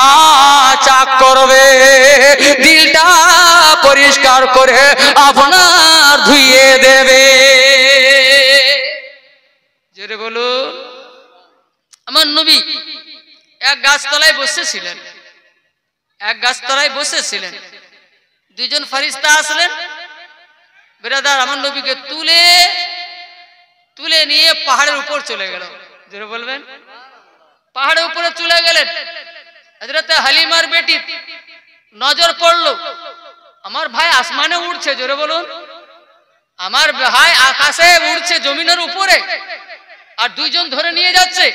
চাক করবে। দিলটা পরিষ্কার করে আপনার ধুইয়ে দেবে। জোরে বলুন। আমার নবী এক গাছতলায় বসেছিলেন, এক গাছতলায় বসেছিলেন, দুইজন ফেরেশতা আসলেন। বেরাদার আমার নবীকে তুলে তুলে নিয়ে পাহাড়ের উপর চলে গেল। জোরে বলবেন। পাহাড়ের উপরে চলে গেলেন। হযরত হালিমার বেটি নজর পড়লো, আমার ভাই আসমানে উড়ছে। জোরে বলুন। আমার ভাই আকাশে উড়ছে, জমিনের উপরে, আর দুইজন ধরে নিয়ে যাচ্ছে।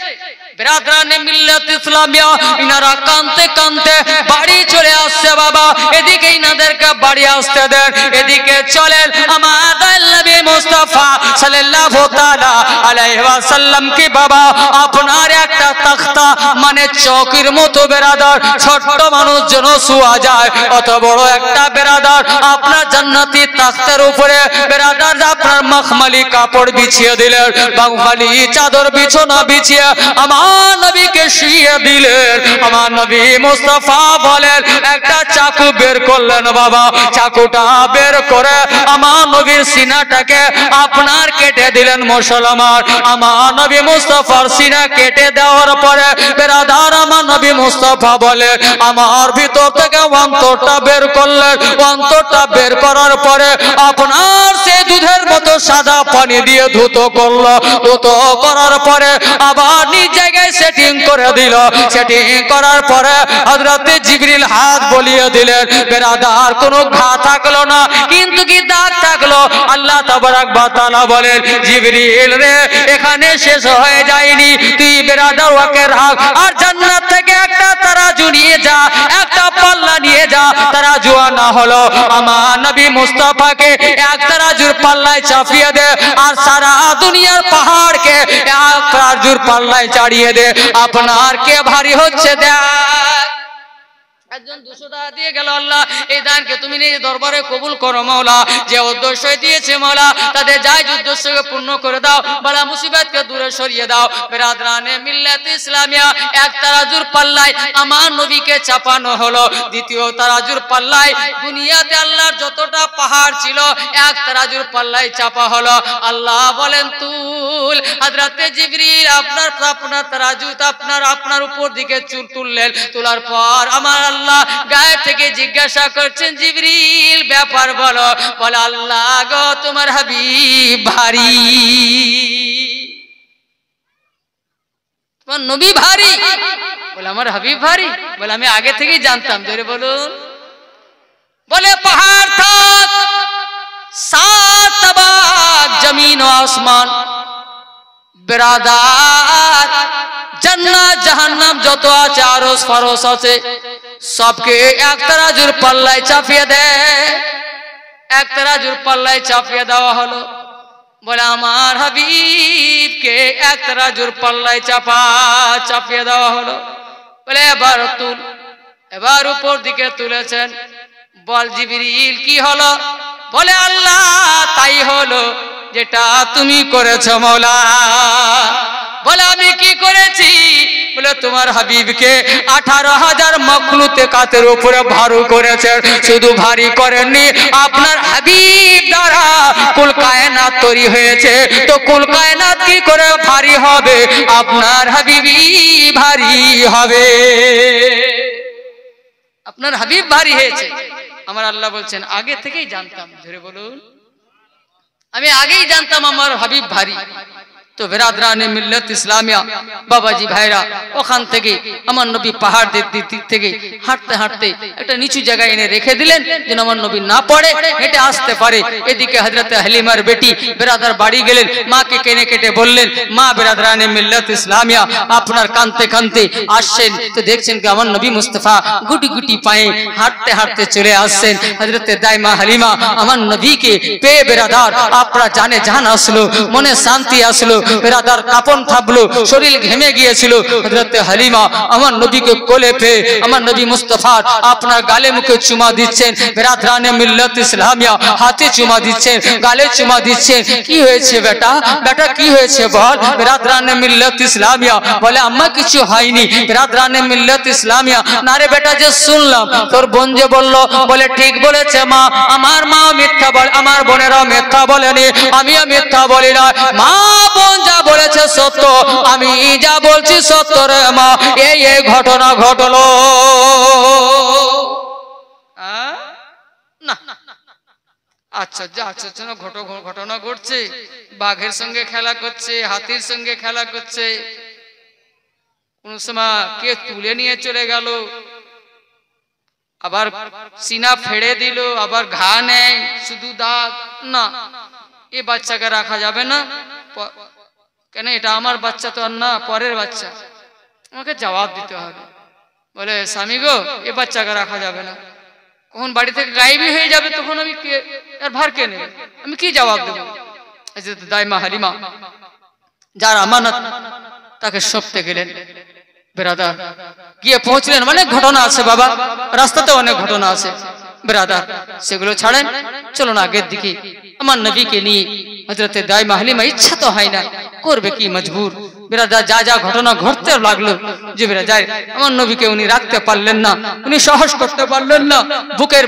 বেরাদরানে মিল্লাত ইসলামিয়া ইনারা কানতে কানতে বাড়ি চলে আসছে। বাবা এদিকে ইনাদেরকে বাড়ি আসতে দেন, এদিকে চলেন আমার নবী মুস্তাফা সাল্লাল্লাহু তাআলা আলাইহি ওয়াসাল্লাম কি বাবা আপনার একটা তখতা মানে চৌকির মতো বেরাদার, ছোট্ট মানুষ যেন শোয়া যায় অত বড় একটা বেরাদার আপনার জান্নাতি তখতার উপরে বেরাদার আপনার মখমলি কাপড় বিছিয়ে দিলেন, মখমলি চাদর বিছানা বিছিয়ে আমার নবীকে শুইয়ে দিলেন। আমার নবী মুস্তাফা বলেন একটা চাকু বের করলেন। বাবা চাকুটা বের করে আমার নবীর সিনাটাকে আপনার কেটে দিলেন। মুসলমান আমার নবী মুস্তাফার সিনা কেটে দেওয়ার পরে বেরাদার আমার নবী মুস্তাফা বলে আমার ভিতর থেকে অন্তরটা বের করলেন। অন্তরটা বের করার পরে আপনার সে দুধের মতো সাদা পানি দিয়ে ধুতো করলো। ধুতো করার পরে আবার নিজ জায়গায় সেটিং করে দিল। সেটিং করার পরে হযরত জিবরিল হাত বলিয়ে দিলেন। বেরাদার কোনো ঘা থাকলো না, কিন্তু কি দাগ থাকলো। আল্লাহ তাবারক ওয়া তাআলা বলেন জিবরিল রে এখানে শেষ হয়ে যায়নি, তুই বেরাদার ওকে রাখ, আর জান্নাত থেকে একটা তারাজু নিয়ে যা, একটা পাল্লা নিয়ে যা। তারাজু আনা হলো। আমার নবী মুস্তাফাকে এক তারাজুর পাল্লায় চাপিয়ে দে, আর সারা দুনিয়ার পাহাড়কে এক তারাজুর পাল্লায় চাড়িয়ে দে। আপনার কে ভারী হচ্ছে দেখ। একজন 200 টাকা দিয়ে গেল, আল্লাহ এই দানকে তুমি নিজ দরবারে কবুল করো মাওলা। যে উদ্দেশ্য দিয়েছে মাওলা তাদের জায়েজ উদ্দেশ্যকে পূর্ণ করে দাও, বালা মুসিবতকে দূরে সরিয়ে দাও। বেরাদরানে মিল্লাত ইসলামিয়া এক তারাজুর পাল্লায় আমার নবীকে চাপানো হলো। দ্বিতীয় তারাজুর পাল্লায় দুনিয়াতে আল্লাহর যতটা পাহাড় ছিল এক তারাজুর পাল্লায় চাপা হলো। আল্লাহ বলেন তুল। হযরত জিবরিল আপনার তারাজু আপনার উপর দিকে তুললেন। তোলার পর আমার আল্লাহ গায়েব থেকে জিজ্ঞাসা করছেন জিবরিল ব্যাপার বলো। বলে আল্লাহ গো তোমার হাবিব ভারী, তোমার নবী ভারী। বলে আমার হাবিব ভারী। বলে আমি আগে থেকেই জানতাম। জোরে বলুন। বলে পাহাড় থাক 7 তাবাক জমিন ও আসমান। বেরাদার জান্নাত জাহান্নাম যত আছে আরশ ফারশ আছে सबके एक तराजुर पल्लाय चापिए दे। एक तराजुर पल्लाय चापिए देওয়া হলো। বলে আমার হাবিবকে এক তরাজুর পাল্লায় চাপিয়ে দেওয়া হলো। বলে এবার তুল। এবার উপর দিকে তুলেছেন। বল জিবরিল কি হলো? বলে আল্লাহ তাই হলো যেটা তুমি করেছো মওলা। বলে আমি কি করেছি? বলে তোমার হাবিবকে 18,000 মখলুতে কাতের উপরে ভারী করেছেন। শুধু ভারী করেননি, আপনার হাবিব দ্বারা কুল কায়নাত তৈরি হয়েছে। তো কুল কায়নাত কি করে ভারী হবে? আপনার হাবিবই ভারী হবে। আপনার হাবিব ভারী হয়েছে। আমার আল্লাহ বলছেন আগে থেকেই জানতাম। ধরে বলুন, আমি আগেই জানতাম আমার হাবিব ভারী। তো বেরাদরানে মিল্লাত ইসলামিয়া বাবাজি ভাইরা ওখান থেকে আমার নবী পাহাড়ের দিক থেকে হাঁটতে হাঁটতে একটা নিচু জায়গায় এনে রেখে দিলেন যেন আমার নবী না পড়ে হেঁটে আসতে পারে। এদিকে হযরতে হালিমার বেটি বেরাদার বাড়ি গেলেন, মাকে কেনে কেটে বললেন, মা বেরাদরানে মিল্লাত ইসলামিয়া আপনার কানতে কানতে আসছেন। তো দেখছেন কি আমার নবী মুস্তাফা গুটি গুটি পায়ে হাঁটতে হাঁটতে চলে আসছেন। হযরতে দাইমা হালিমা আমার নবীকে পেয়ে বেরাদার আপনার জানে জান আসলো, মনে শান্তি আসলো, বেরাদার কাপন থাকলো, শরীর ঘেমে গিয়েছিল। হযরতে হালিমা আমার নবীকে কোলে পেয়ে আমার নবী মুস্তাফা আপনার গালে মুখে চুমা দিচ্ছেন। বেরাদরানে মিল্লাত ইসলামিয়া হাতে চুমা দিচ্ছেন, গালে চুমা দিচ্ছেন। কি হয়েছে বেটা, বেটা কি হয়েছে বল? বেরাদরানে মিল্লাত ইসলামিয়া বলে আম্মা কিছু হয়নি। বেরাদরানে মিল্লাত ইসলামিয়া না রে বেটা, যে শুনলাম তোর বোন যে বললো, বলে ঠিক বলেছে মা, আমার মা মিথ্যা বলে, আমার বোনেরা মিথ্যা বলেনি, আমিও মিথ্যা বলি না। মা বোন যা বলেছে সত্য, আমি যা বলছি সত্য রে মা, এই ঘটনা ঘটলো। না আচ্ছা যা আচ্ছা ঘটনা ঘটছে, বাঘের সঙ্গে খেলা করছে, হাতির সঙ্গে খেলা করছে, কোন সময় কে তুলে নিয়ে চলে গেল, আবার সিনা ফেড়ে দিল, আবার ঘা নেই, শুধু দাগ। না, এ বাচ্চাকে রাখা যাবে না। কেন? এটা আমার বাচ্চা তো আর না, পরের বাচ্চা, আমাকে জবাব দিতে হবে। বলে স্বামী গো, এ বাচ্চাকে রাখা যাবে না, কখন বাড়ি থেকে গায়েবী হয়ে যাবে, তখন আমি আর ভার কে নেবে, আমি কি জবাব দেবো? দাইমা হালিমা যার আমানত তাকে সঁপতে গেলেন। বেরাদার গিয়ে পৌঁছলেন, অনেক ঘটনা আছে বাবা, রাস্তাতে অনেক ঘটনা আছে বেরাদার, সেগুলো ছাড়েন, চলো না আগের দিকে। আমার নবীকে নিয়ে হযরতে দাইমা হালিমা ইচ্ছা তো হয় না, করবে কি, মজবুর। বেরাদার যা যা ঘটনা ঘটতে লাগলো, যে বেরাদার আমার নবীকে উনি রাখতে পারলেন না, উনি সাহস করতে পারলেন না, বুকের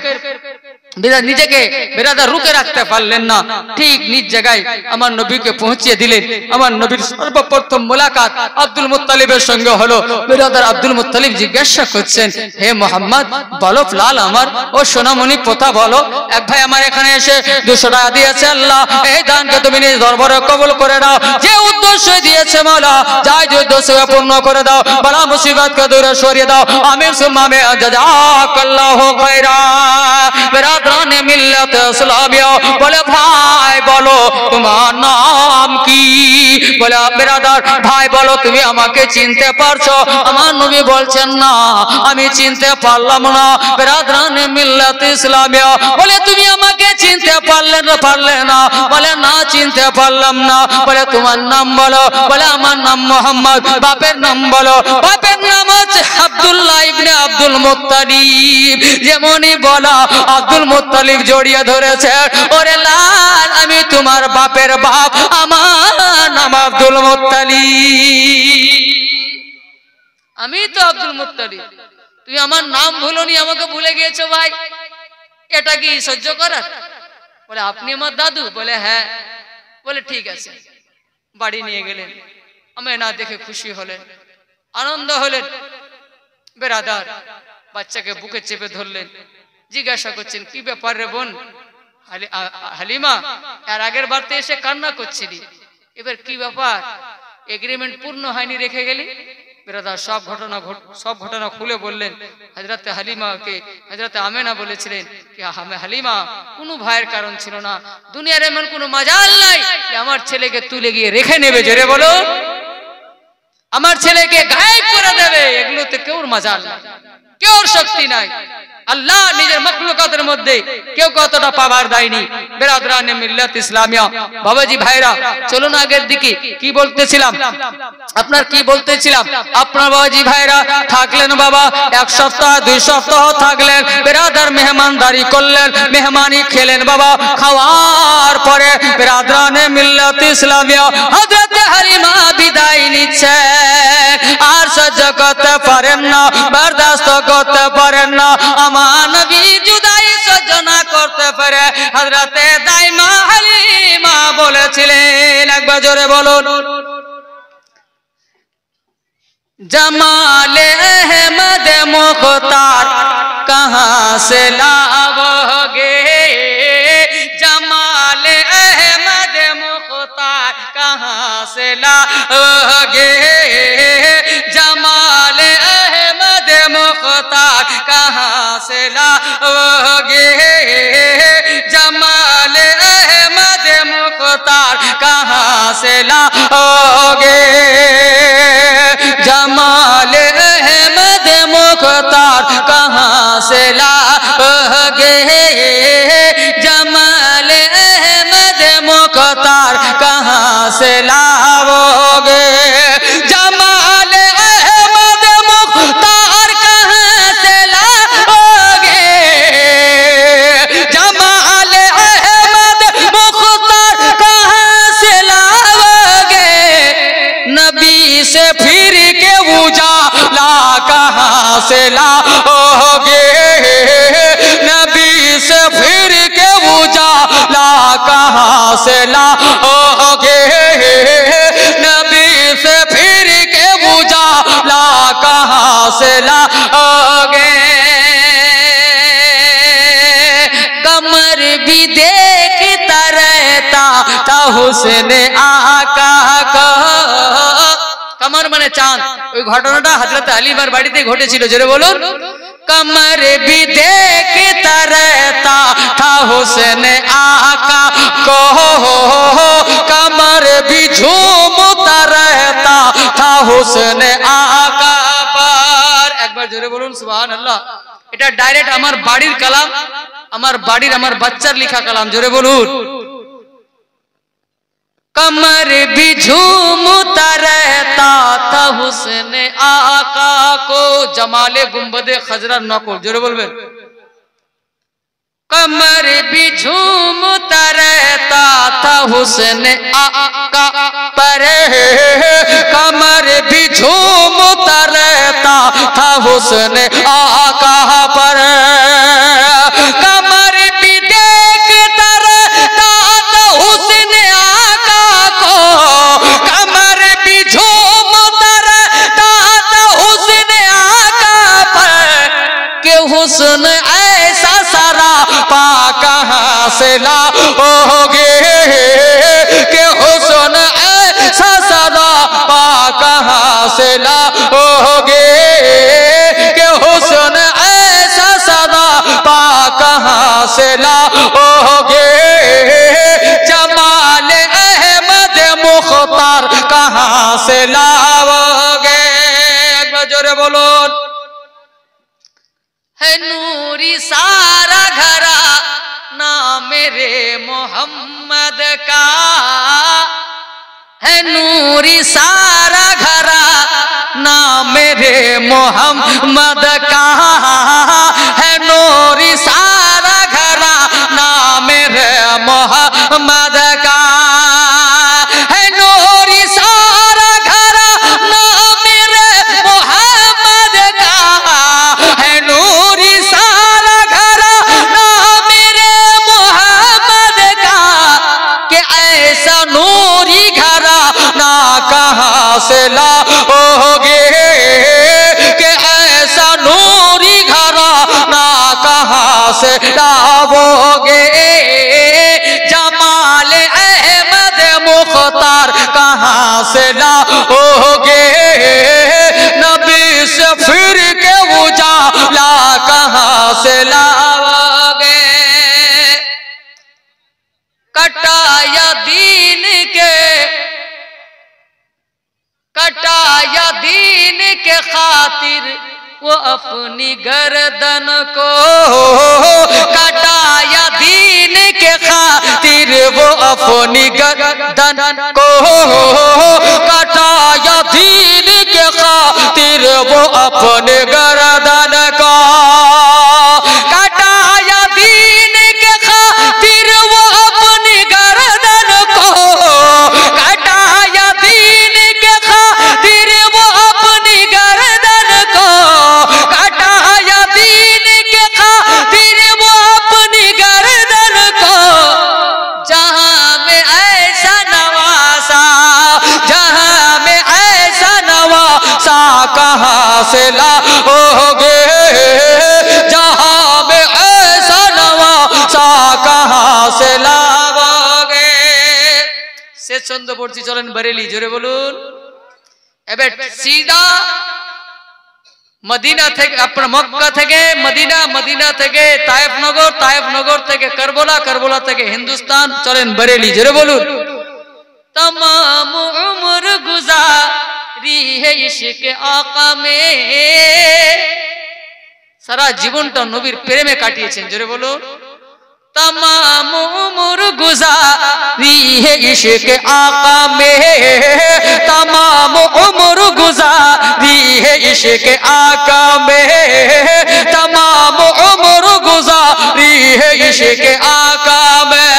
নিজেকে বেরাদার রুকে রাখতে পারলেন না, ঠিক নিজ জায়গায় আমার নবীকে পৌঁছিয়ে দিলেন। আমার নবীর সর্বপ্রথম মোলাকাত আব্দুল মুত্তালিবের সঙ্গে হলো। বেরাদার আব্দুল মুত্তালিব জিজ্ঞাসা করছেন, হে মোহাম্মদ বলো লাল আমার, ও সোনামণি পোতা বলো, এক ভাই আমার এখানে এসে 200 টাকা দিয়েছে, আল্লাহ এই দানকে তুমি নিজ দরবারে কবুল করে নাও, যে উদ্দেশ্য দিয়েছে মাওলা যাই যে উদ্দেশ্যকে পূর্ণ করে দাও, বালা মুসিবতকে দূরে সরিয়ে দাও, আমিন সুম্মা আমিন, জাযাকাল্লাহু খায়রা। বেরাদরানে মিল্লাত ইসলামিয়া বলে ভাই বলো তোমার নাম কি? বলে বেরাদার ভাই বলো তুমি আমাকে চিনতে পারছো? আমার নবী বলছেন না, আমি চিনতে পারলাম না। বেরাদরানে মিল্লাত ইসলামিয়া বলে তুমি আমাকে চিনতে পারলে না? বলে না, চিনতে পারলাম না। বলে তোমার নাম বলো? বলে আমার নাম মোহাম্মদ। বাপের নাম বলো? বাপের নাম হচ্ছে আব্দুল্লাহ ইবনে আব্দুল মুত্তালিব। যেমনই বলা আব্দুল মুত্তালিব জড়িয়ে ধরেছে, ওরে লাল আমি তোমার বাপের বাপ, আমার নাম আব্দুল মুত্তালিব, আমি তো আব্দুল মুত্তালিব, তুমি আমার নাম ভুলোনি, আমাকে ভুলে গিয়েছো ভাই, এটা কি সহ্য করার? বলে আপনি আমার দাদু? বলে হ্যাঁ। বলে ঠিক আছে, বাড়ি নিয়ে গেলেন, আমি না দেখে খুশি হলেন, আনন্দ হলেন। বেরাদার বাচ্চাকে বুকে চেপে ধরলেন, জিজ্ঞাসা করছেন কি ব্যাপার রে বোন? হালিমা আর আগের বারতে এসে কান্না করছিলি, এবার কি ব্যাপার? এগ্রিমেন্ট পূর্ণ হয়নি, রেখে গেলি? বেরাদার সব ঘটনা খুলে বললেন। হযরতে হালিমাকে হযরতে আমেনা বলেছিলেন কি হালিমা কোনো ভয়ের কারণ ছিল না, দুনিয়ার এমন কোনো মাজাল নাই যে আমার ছেলেকে তুলে গিয়ে রেখে নেবে, জোরে বলো, আমার ছেলেকে গায়েব করে দেবে, এগুলোতে কেউর মাজাল নাই, কেউর শক্তি নাই। আল্লাহ নিজের মাখলুকাতের মধ্যে কেউ কতটা পাওয়ার দেয়নি। বেরাদরানে মিল্লাত ইসলামিয়া বাবাজি ভাইরা চলুন আগের দিকে। কি বলতেছিলাম আপনার, কি বলতেছিলাম আপনার বাবাজি ভাইরা থাকলেন বাবা 1 সপ্তাহ 2 সপ্তাহ থাকলেন, বেরাদার মেহমানদারি করলেন, মেহমানি খেলেন বাবা। খাওয়ার পরে বেরাদরানে মিল্লাত ইসলামিয়া হযরতে হালিমা বিদায় নিচ্ছেন, আর সহ্য করতে পারেন না, বরদাস্ত করতে পারেন না, আমার নবী জুদাই সহ্য না করতে পারে হযরতে দাইমা হালিমা বলেছিলেন, একবার জোরে বলুন, জামালে আহমদ মুখতার कहां से लाओगे, जमाले अहमद मुख्तार कहां से लाओगे जमाल अहमद मुख्तार कहाँ से लाओगे जमाल अहमद मुख्तार कहाँ से लाओगे जमाल अहमद मुख्तार कहाँ से लाओगे जमाल अहमद मुख्तार कहाँ से लाओगे जमाल अहमद मुख्तार कहाँ से लाओगे जमाल अहमद मुख्तार कहाँ से लाओगे नबी से फिर के उजाला कहाँ से लाओगे नबी से फिर के उजाला कहाँ से लाओगे नबी से फिर के उजाला कहाँ से लाओगे कमर भी देखता रहता था हुस्न आका का कमर माने चांद ওই ঘটনাটা হযরত আলীর বাড়িতে ঘটেছিল জোরে বলুন कमर भी देखता रहता था हुस्न आका को कमर भी झूमता रहता था हुस्न आका पर एक बार जोरे बोलूं सुभान अल्लाह এটা ডাইরেক্ট আমার বাড়ির কালাম আমার বাড়ির আমার বাচ্চার লেখা কালাম জোরে বলুন कमर भी झूमता रहता था हुस्न आका को जमाले गुंबदे खजरा नकल जोरे बोलबेन कमर भी झूमता रहता था हुस्न आका पर कमर भी झूमता रहता था हुस्न आका पर कमर भी देखता रहता था हुस्न आका को कमर भी झूमता रहता था हुस्न आका पर के हुस्न ऐसा सारा पा कहाँ से लाओगे के हुस्न ऐसा सारा पा कहाँ से लाओगे के हुस्न ऐसा सारा पा कहाँ से लाओगे जमाल अहमद मुख्तार कहाँ से लाओगे एक बार जोरे बोलो है नूरी सारा घरा ना मेरे मोहम्मद का है नूरी सारा घरा ना मेरे मोहम्मद का है नूरी सारा घरा ना मेरे मोहम्मद का है नूरी सारा घरा ना मेरे मोहम्मद का है नूरी सारा घरा ना मेरे मोहम्मद का कि ऐसा नूरी घरा ना कहाँ से लाओगे कि ऐसा नूरी घरा ना कहाँ से लाओगे जमाल अहमद मुख्तार कहाँ से लाओगे नबी से फिर के उजाला कहाँ से लाओगे कटाया दीन के खातिर वो अपनी गर्दन को कटाया दीन के खातिर वो अपनी गर्दन को कटाया दीन के खातिर वो अपने गर्दन को कटाया दीन के खातिर वो अपनी गर्दन को कटाया दीन के खातिर वो अपनी गर्दन को कटाया दीन के खातिर वो अपनी गर्दन को जहां में ऐसा नवासा कहाँ से लाओगे जहां में ऐसा नवासा कहाँ से लाओगे শেষ ছন্দ পড়ছি, চলেন বরেলি, জোরে বলুন। এবার সিধা মদিনা থেকে, আপনার মক্কা থেকে মদিনা, মদিনা থেকে তায়েফ নগর, তায়েফ নগর থেকে কারবালা, কারবালা থেকে হিন্দুস্তান, চলেন বরেলি, জোরে বলুন। तमाम उम्र गुजारी है इश्क आका में, सारा জীবনটা নবীর প্রেমে কাটিয়েছেন, জোরে বলো। तमाम उम्र गुजारी है इश्क आका में, तमाम उम्र गुजारी है इश्क आका में, तमाम उम्र गुजारी है इश्क आका में,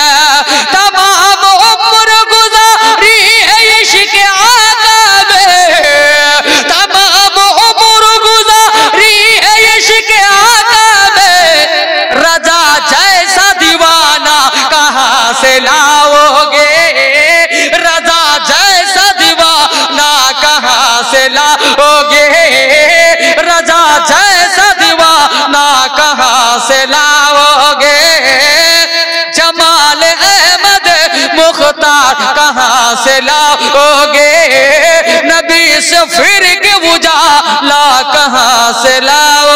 तमाम उम्र गुजारी है इश्क आका में, तमाम उम्र गुजारी है इश्क आका में, रजा जैसा दीवाना कहाँ से लाओगे, रजा जैसा दीवाना कहाँ से लाओगे, रजा जैसा दीवाना कहाँ से लाओगे, जमाल अहमद मुख्तार कहाँ से लाओगे, नबी से फिर के उजाला कहाँ से लाओगे।